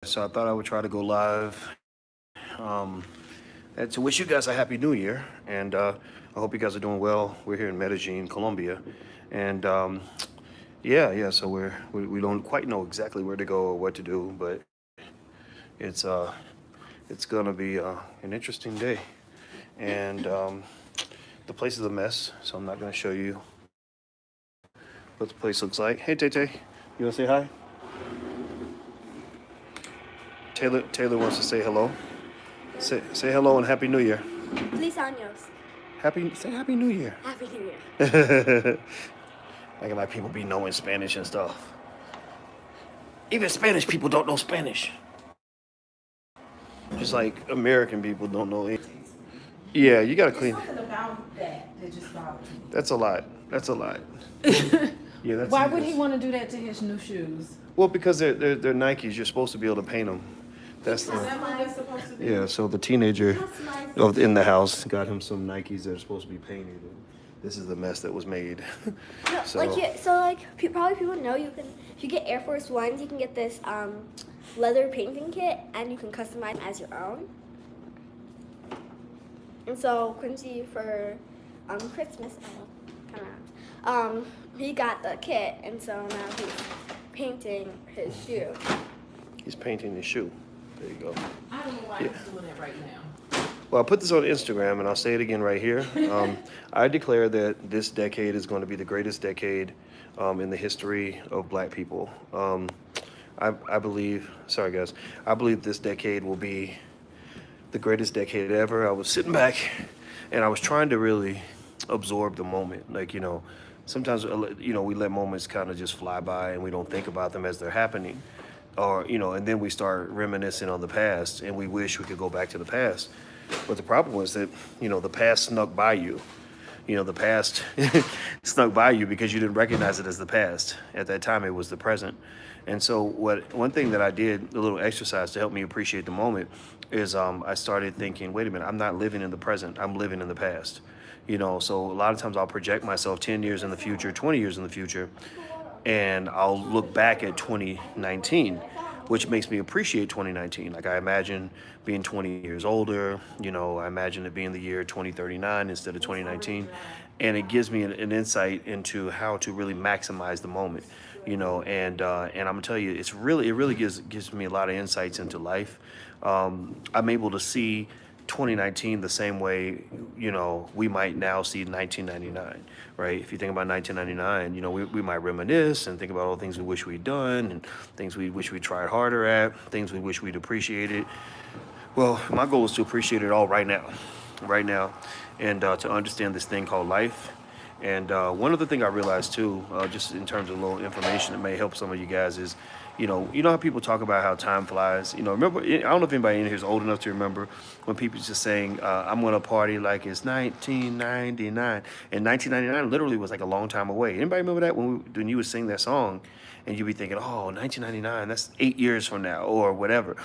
So I thought I would try to go live um, and to wish you guys a happy new year. And I hope you guys are doing well. We're here in Medellin, Colombia. And yeah. So we don't quite know exactly where to go or what to do, but it's it's gonna be an interesting day. And the place is a mess, so I'm not gonna show you what the place looks like. Hey Tay Tay, you wanna say hi? Taylor wants to say hello. Say hello and happy New Year. Feliz años. Say happy New Year. Happy New Year. Like people be knowing Spanish and stuff. Even Spanish people don't know Spanish. Just like American people don't know English. Yeah, you gotta It's clean. something about that just bothers me. That's a lot. That's a lot. Yeah, that's. Why would he want to do that to his new shoes? Well, because they're Nikes. You're supposed to be able to paint them. That's Is the. that what they're supposed to be? Yeah. So the teenager That's nice. in the house got him some Nikes that are supposed to be painted. And this is the mess that was made. No, So- probably people know you can. If you get Air Force Ones, you can get this leather painting kit, and you can customize them as your own. And so Quincy for Christmas, kind of, he got the kit, and so now he's painting his shoe. He's painting his shoe. There you go. I don't know why Yeah. he's doing that right now. Well, I put this on Instagram, and I'll say it again right here. I declare that this decade is going to be the greatest decade in the history of Black people. I believe, sorry guys, I believe this decade will be the greatest decade ever. I was sitting back, and I was trying to really absorb the moment. Like, sometimes, we let moments kind of just fly by, and we don't think about them as they're happening. Or, and then we start reminiscing on the past, and we wish we could go back to the past. But the problem was that, the past snuck by you. The past snuck by you because you didn't recognize it as the past. At that time, it was the present. And so one thing that I did, a little exercise to help me appreciate the moment, is I started thinking, wait a minute, I'm not living in the present, I'm living in the past. So a lot of times I'll project myself 10 years in the future, 20 years in the future, and I'll look back at 2019, which makes me appreciate 2019. Like, I imagine being 20 years older, I imagine it being the year 2039 instead of 2019. And it gives me an insight into how to really maximize the moment, and I'm gonna tell you, it really gives me a lot of insights into life. I'm able to see 2019 the same way, we might now see 1999, right? If you think about 1999, we might reminisce and think about all the things we wish we'd done and things we wish we tried harder at, things we wish we'd appreciated. Well, my goal is to appreciate it all right now, and to understand this thing called life. And one other thing I realized too, just in terms of a little information that may help some of you guys is, how people talk about how time flies. Remember, I don't know if anybody in here is old enough to remember when people just saying, "I'm gonna party like it's 1999," and 1999 literally was like a long time away. Anybody remember that when you would sing that song, and you'd be thinking, "Oh, 1999, that's 8 years from now," or whatever.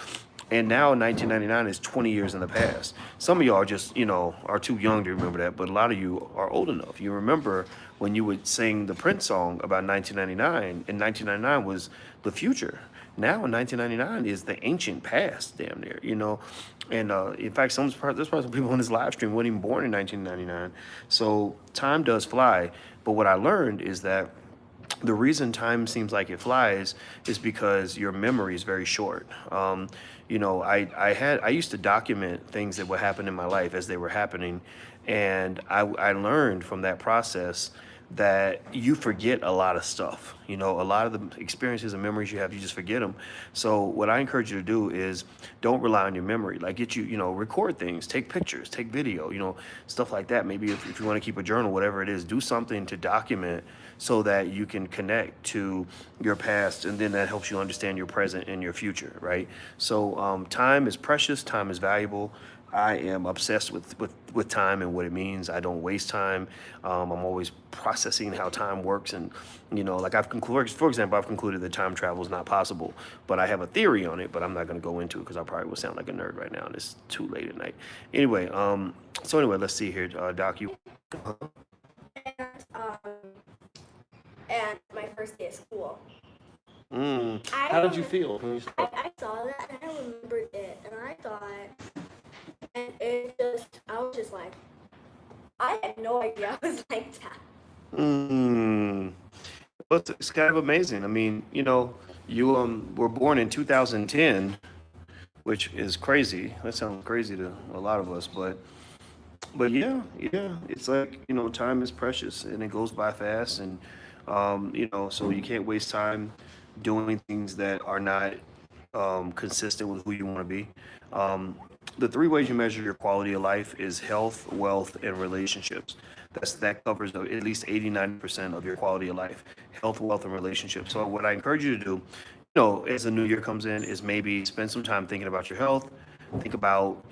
And now 1999 is 20 years in the past. Some of y'all are just, are too young to remember that, but a lot of you are old enough. You remember when you would sing the Prince song about 1999, and 1999 was the future. Now in 1999 is the ancient past, damn near, And in fact, there's probably some people on this live stream weren't even born in 1999. So time does fly. But what I learned is that the reason time seems like it flies is because your memory is very short. I used to document things that would happen in my life as they were happening, and I learned from that process that you forget a lot of stuff. A lot of the experiences and memories you have, you just forget them. So what I encourage you to do is don't rely on your memory. Like, record things, take pictures, take video, stuff like that. Maybe if you want to keep a journal, whatever it is, do something to document so that you can connect to your past, and then that helps you understand your present and your future, right? So time is precious, time is valuable. I am obsessed with time and what it means. I don't waste time. I'm always processing how time works. And, like for example, I've concluded that time travel is not possible, but I have a theory on it, but I'm not going to go into it because I probably will sound like a nerd right now, and it's too late at night. Anyway, let's see here. Doc, you. And um, and my first day of school. How did you feel when you saw it? I saw that and I remembered it, and I thought, and it just, I was just like, I had no idea I was like that. But it's kind of amazing. I mean, you were born in 2010, which is crazy. That sounds crazy to a lot of us, but yeah, it's like, time is precious and it goes by fast, and so you can't waste time doing things that are not consistent with who you want to be. The three ways you measure your quality of life is health, wealth, and relationships. That covers at least 89% of your quality of life: health, wealth, and relationships. So what I encourage you to do, as the new year comes in, is maybe spend some time thinking about your health. Think about,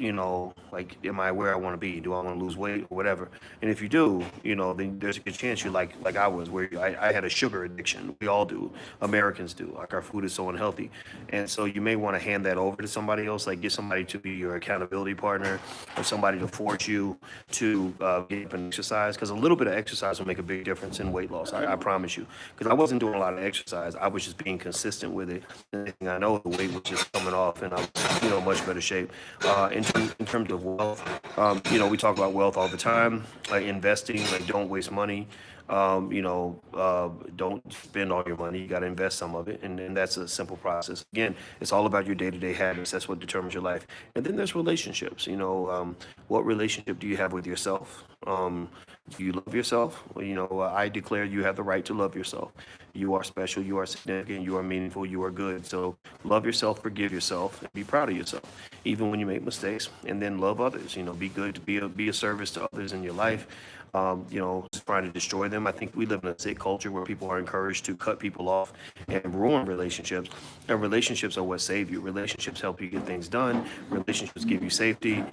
like, am I where I want to be? Do I want to lose weight or whatever? And if you do, then there's a good chance you're like I was, where I had a sugar addiction. We all do. Americans do. Like, our food is so unhealthy. And so you may want to hand that over to somebody else, like get somebody to be your accountability partner, or somebody to force you to get up and exercise. Because a little bit of exercise will make a big difference in weight loss. I promise you. Because I wasn't doing a lot of exercise. I was just being consistent with it. And the next thing I know, the weight was just coming off, and I was, much better shape. In terms of wealth, we talk about wealth all the time, like investing, like don't waste money. Don't spend all your money. You got to invest some of it, and that's a simple process. Again, it's all about your day-to-day habits. That's what determines your life. And then there's relationships. What relationship do you have with yourself? Do you love yourself? Well, I declare you have the right to love yourself. You are special, you are significant, you are meaningful, you are good. So love yourself, forgive yourself, and be proud of yourself, even when you make mistakes. And then love others. Be good, to be a service to others in your life. Trying to destroy them. I think we live in a sick culture where people are encouraged to cut people off and ruin relationships. And relationships are what save you. Relationships help you get things done. Relationships give you safety.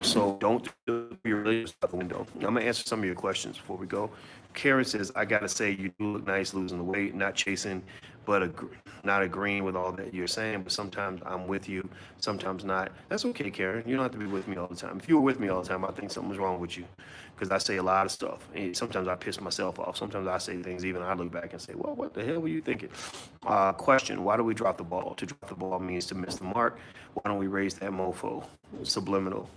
So don't do your relationships out the window. I'm gonna answer some of your questions before we go. Karen says, I gotta say, you do look nice losing the weight, not chasing, but not agreeing with all that you're saying. But sometimes I'm with you, sometimes not. That's okay, Karen. You don't have to be with me all the time. If you were with me all the time, I think something's wrong with you, because I say a lot of stuff. And sometimes I piss myself off. Sometimes I say things, even I look back and say, well, what the hell were you thinking? Question, why do we drop the ball? To drop the ball means to miss the mark. Why don't we raise that mofo? Subliminal.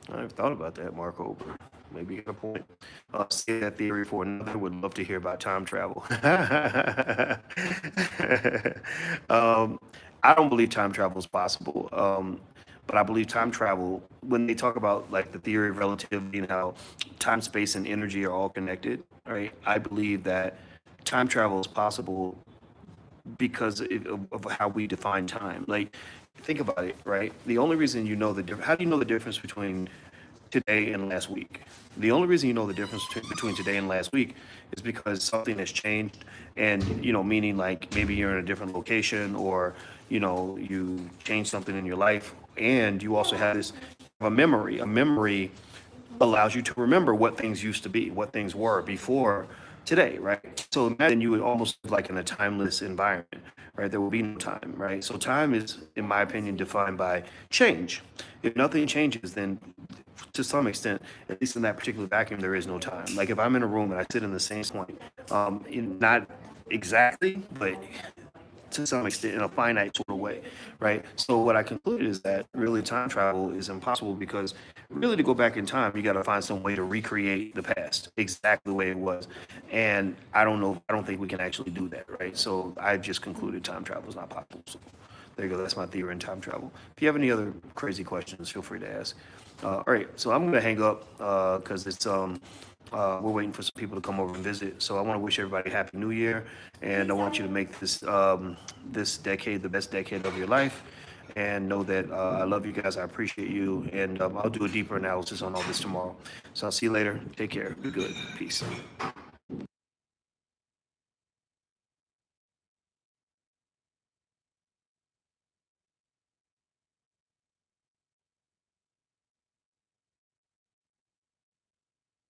I've thought about that, Marco, but maybe you got a point. Say that theory for another. Would love to hear about time travel. I don't believe time travel is possible. But I believe time travel, when they talk about like the theory of relativity and how time, space, and energy are all connected, right? I believe that time travel is possible because of how we define time. Like, think about it, right? The only reason how do you know the difference between today and last week? The only reason you know the difference between today and last week is because something has changed, and meaning like maybe you're in a different location, or you changed something in your life, and you also have a memory. A memory allows you to remember what things used to be, what things were before today, right? So imagine you would almost live like in a timeless environment, right? There will be no time, right? So time is, in my opinion, defined by change. If nothing changes, then to some extent, at least in that particular vacuum, there is no time. Like, if I'm in a room and I sit in the same point, not exactly, but to some extent, in a finite sort of way, right? So what I concluded is that really time travel is impossible, because really, to go back in time, you got to find some way to recreate the past exactly the way it was. And I don't think we can actually do that, right? So I just concluded time travel is not possible. So there you go. That's my theory in time travel. If you have any other crazy questions, feel free to ask. All right, so I'm gonna hang up because it's we're waiting for some people to come over and visit. So I want to wish everybody a happy New Year, and I want you to make this decade the best decade of your life. And know that I love you guys. I appreciate you, and I'll do a deeper analysis on all this tomorrow. So I'll see you later. Take care. Be good. Peace.